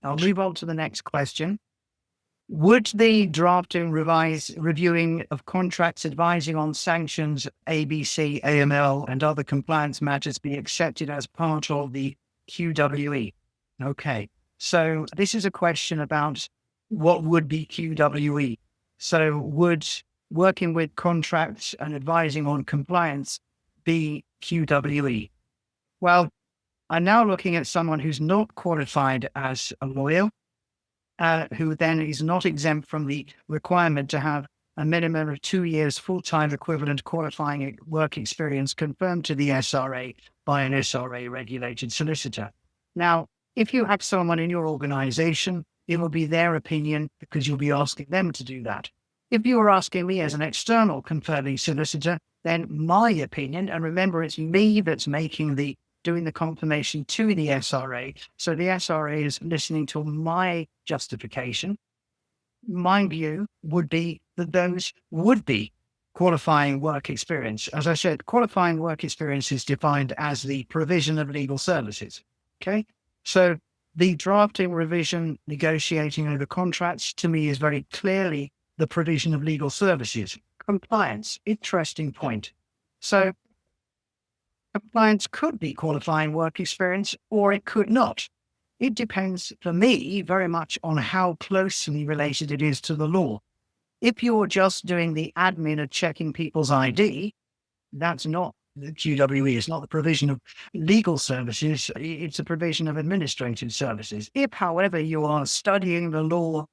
I'll move on to the next question. Would the drafting, reviewing of contracts, advising on sanctions, ABC, AML, and other compliance matters be accepted as part of the QWE? Okay. So this is a question about what would be QWE. So would working with contracts and advising on compliance be QWE? Well, I'm now looking at someone who's not qualified as a lawyer, who then is not exempt from the requirement to have a minimum of 2 years full-time equivalent qualifying work experience confirmed to the SRA by an SRA-regulated solicitor. Now, if you have someone in your organization, it will be their opinion because you'll be asking them to do that. If you are asking me as an external confirming solicitor, then my opinion, and remember it's me that's doing the confirmation to the SRA. So the SRA is listening to my justification. My view would be that those would be qualifying work experience. As I said, qualifying work experience is defined as the provision of legal services. Okay. So the drafting, revision, negotiating over contracts to me is very clearly the provision of legal services. Compliance, interesting point. So compliance could be qualifying work experience or it could not. It depends for me very much on how closely related it is to the law. If you're just doing the admin of checking people's ID, that's not the QWE. It's not the provision of legal services. It's a provision of administrative services. If, however, you are studying the law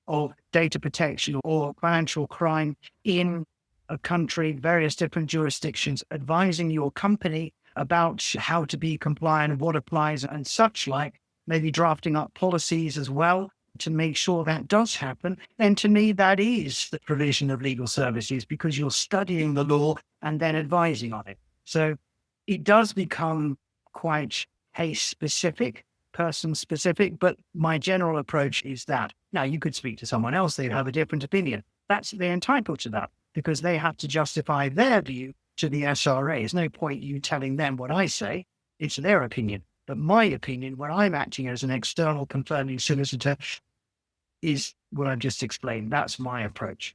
of data protection or financial crime in a country, various different jurisdictions, advising your company about how to be compliant, what applies and such like, maybe drafting up policies as well to make sure that does happen, then to me, that is the provision of legal services because you're studying the law and then advising on it. So it does become quite case specific, person specific, but my general approach is that. Now, you could speak to someone else, they'd have a different opinion. They're entitled to that because they have to justify their view to the SRA. There's no point you telling them what I say. It's their opinion. But my opinion, when I'm acting as an external confirming solicitor, is what I've just explained. That's my approach.